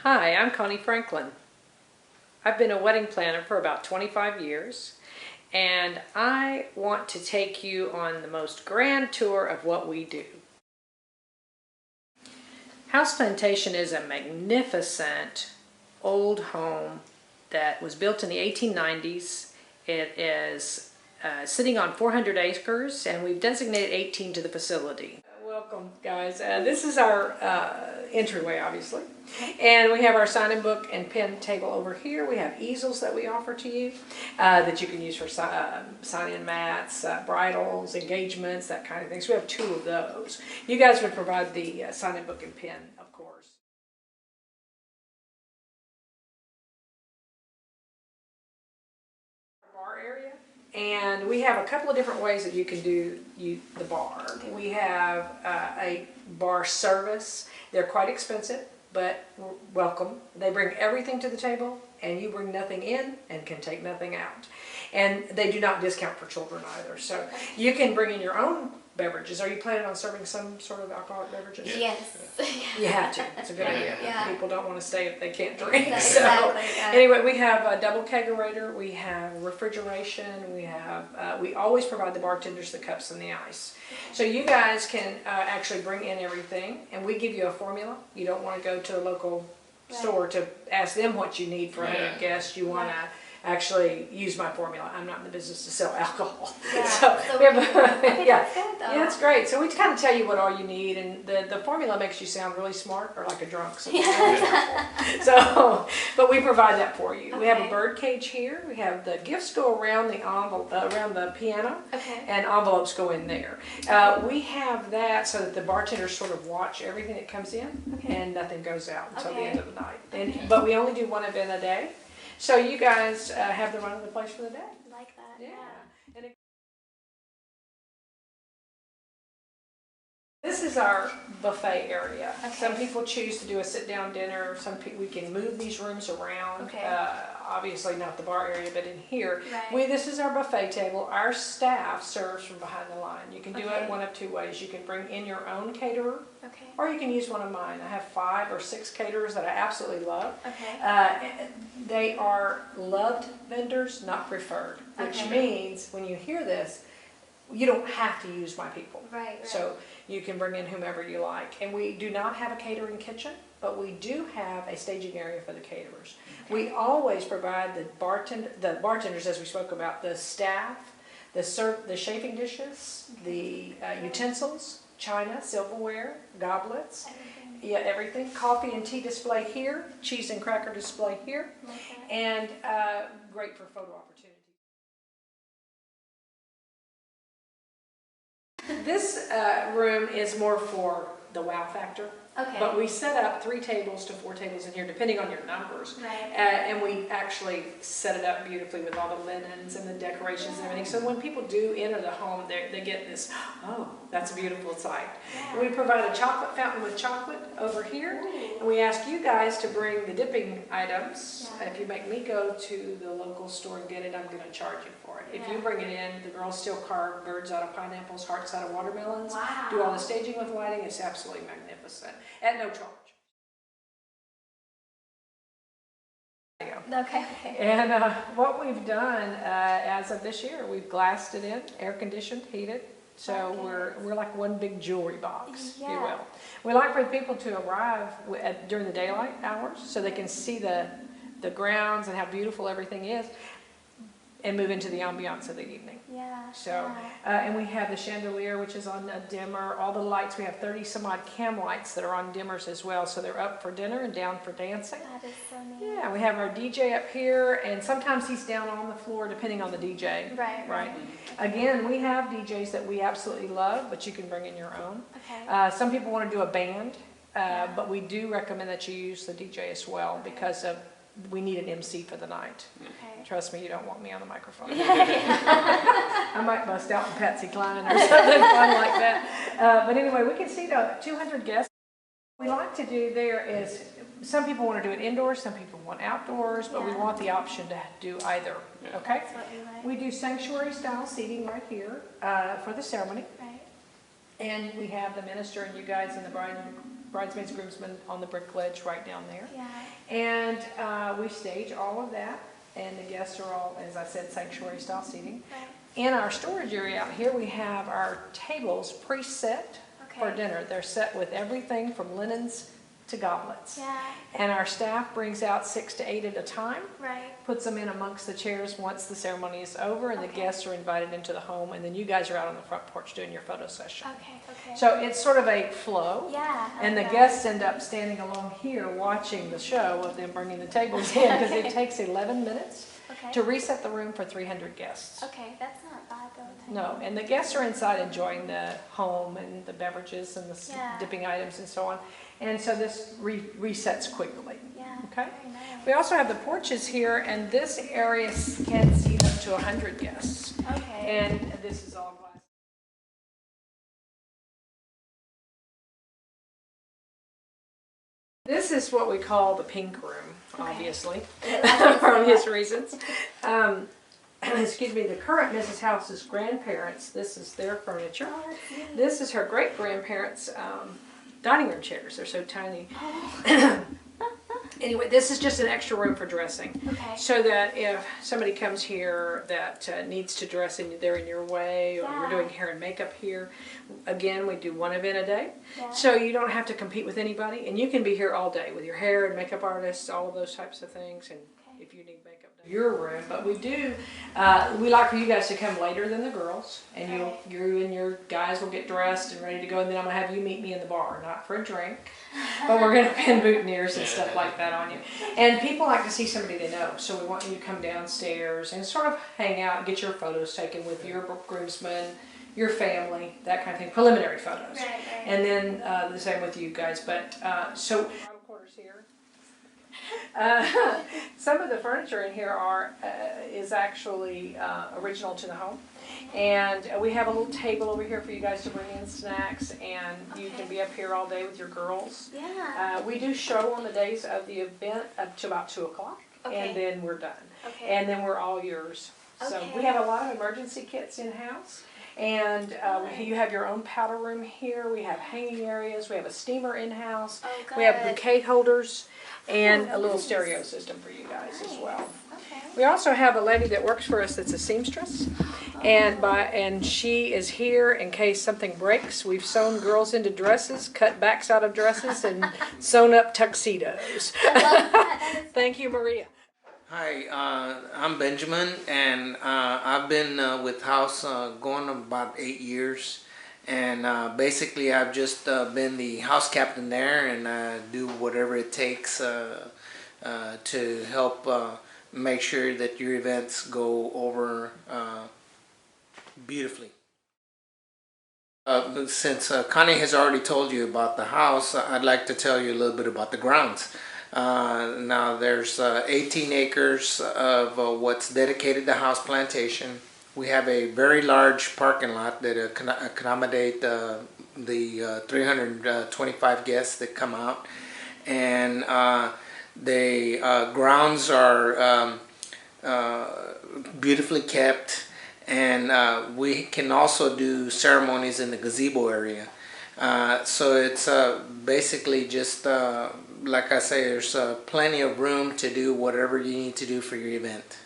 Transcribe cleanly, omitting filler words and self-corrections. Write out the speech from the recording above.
Hi, I'm Connie Franklin. I've been a wedding planner for about 25 years, and I want to take you on the most grand tour of what we do. House Plantation is a magnificent old home that was built in the 1890s. It is sitting on 400 acres, and we've designated 18 to the facility. Welcome, guys. This is our entryway, obviously. And we have our sign-in book and pen table over here. We have easels that we offer to you that you can use for sign-in mats, bridals, engagements, that kind of thing. So we have 2 of those. You guys would provide the sign-in book and pen, of course. Bar area. And we have a couple of different ways that you can do the bar. We have a bar service. They're quite expensive, but welcome. They bring everything to the table, and you bring nothing in and can take nothing out. And they do not discount for children either. So you can bring in your own beverages. Are you planning on serving some sort of alcoholic beverages? Yes. You have to. It's a good idea. Yeah. People don't want to stay if they can't drink. Exactly. Anyway, we have a double kegerator. We have refrigeration. We have. We always provide the bartenders the cups and the ice. So you guys can actually bring in everything, and we give you a formula. You don't want to go to a local store to ask them what you need for 100 guests. You want to actually use my formula. I'm not in the business to sell alcohol. Yeah. So we have that's good, though. yeah, it's great. So we kind of tell you what all you need, and the formula makes you sound really smart or like a drunk. So, but we provide that for you. We have a bird cage here. We have the gifts go around the envelope, around the piano, and envelopes go in there. We have that so that the bartenders sort of watch everything that comes in, and nothing goes out until the end of the night. But we only do one event a day. So you guys have the run of the place for the day. Like that. Yeah. And this is our buffet area. Some people choose to do a sit-down dinner. Some people, we can move these rooms around. Obviously not the bar area, but in here. This is our buffet table. Our staff serves from behind the line. You can do it one of 2 ways. You can bring in your own caterer, or you can use one of mine. I have 5 or 6 caterers that I absolutely love. They are loved vendors, not preferred, which means when you hear this, you don't have to use my people. So you can bring in whomever you like. And we do not have a catering kitchen, but we do have a staging area for the caterers. We always provide the bartenders, as we spoke about, the staff, the chafing dishes, the utensils, china, silverware, goblets, everything. Coffee and tea display here, cheese and cracker display here, and great for photo opportunities. This room is more for the wow factor. But we set up 3 tables to 4 tables in here, depending on your numbers. And we actually set it up beautifully with all the linens and the decorations and everything. So when people do enter the home, they get this, oh, that's a beautiful sight. We provide a chocolate fountain with chocolate over here. And we ask you guys to bring the dipping items. If you make me go to the local store and get it, I'm going to charge you for it. If you bring it in, the girls still carve birds out of pineapples, hearts out of watermelons, do all the staging with lighting. It's absolutely magnificent. At no charge. And what we've done as of this year, we've glassed it in, air conditioned, heated. So we're like one big jewelry box, if you will. We like for people to arrive during the daylight hours so they can see the grounds and how beautiful everything is, and move into the ambiance of the evening. So, and we have the chandelier, which is on a dimmer. All the lights, we have 30 some odd cam lights that are on dimmers as well. So they're up for dinner and down for dancing. That is so neat. Yeah, we have our DJ up here, and sometimes he's down on the floor depending on the DJ. Right. Again, we have DJs that we absolutely love, but you can bring in your own. Some people want to do a band, but we do recommend that you use the DJ as well because we need an MC for the night. Trust me, you don't want me on the microphone. I might bust out in Patsy Cline or something fun like that. But anyway, we can see the 200 guests. What we like to do there is, some people want to do it indoors, some people want outdoors, but we want the option to do either. We do sanctuary style seating right here for the ceremony. And we have the minister and you guys and the bride bridesmaids, groomsmen on the brick ledge right down there. Yeah. And we stage all of that, and the guests are all, as I said, sanctuary style seating. Right. In our storage area out here, we have our tables preset for dinner. They're set with everything from linens to goblets. Yeah. And our staff brings out 6 to 8 at a time. Right. Puts them in amongst the chairs once the ceremony is over, and the guests are invited into the home, and then you guys are out on the front porch doing your photo session. Okay. So it's sort of a flow. Yeah. And the guests end up standing along here watching the show of them bringing the tables in, because it takes 11 minutes to reset the room for 300 guests. Okay, that's not bad though. No, and the guests are inside enjoying the home and the beverages and the dipping items and so on. And so this resets quickly. Yeah. Okay. Very nice. We also have the porches here, and this area can seat up to 100 guests. Okay. And this is all glass. This is what we call the pink room, obviously, for obvious reasons. Excuse me, the current Mrs. House's grandparents, this is their furniture. Oh, that's neat. This is her great-grandparents' dining room chairs. They're so tiny. Anyway, this is just an extra room for dressing. Okay. So that if somebody comes here that needs to dress and they're in your way, or we're doing hair and makeup here, again, we do one event a day. Yeah. So you don't have to compete with anybody, and you can be here all day with your hair and makeup artists, all of those types of things, and if you need makeup done. Your room, but we do, we like for you guys to come later than the girls, and you and your guys will get dressed and ready to go, and then I'm going to have you meet me in the bar, not for a drink, but we're going to pin boutonnieres and stuff like that on you. And people like to see somebody they know, so we want you to come downstairs and sort of hang out and get your photos taken with your groomsmen, your family, that kind of thing, preliminary photos. Right. And then the same with you guys, but so quarters here. Some of the furniture in here is actually original to the home, and we have a little table over here for you guys to bring in snacks, and you can be up here all day with your girls. Yeah. We do show on the days of the event up to about 2 o'clock, and then we're done. Okay. And then we're all yours. So we have a lot of emergency kits in house. And you have your own powder room here. We have hanging areas. We have a steamer in house. Oh, good. We have bouquet holders and a little stereo system for you guys as well. Okay. We also have a lady that works for us that's a seamstress, and she is here in case something breaks. We've sewn girls into dresses, cut backs out of dresses, and sewn up tuxedos. I love that. Thank you, Maria. Hi, I'm Benjamin, and I've been with House going about 8 years, and basically I've just been the house captain there, and do whatever it takes to help make sure that your events go over beautifully. Since Connie has already told you about the house, I'd like to tell you a little bit about the grounds. Now there's 18 acres of what's dedicated to House Plantation. We have a very large parking lot that can accommodate the 325 guests that come out, and the grounds are beautifully kept, and we can also do ceremonies in the gazebo area. So it's basically just like I say, there's plenty of room to do whatever you need to do for your event.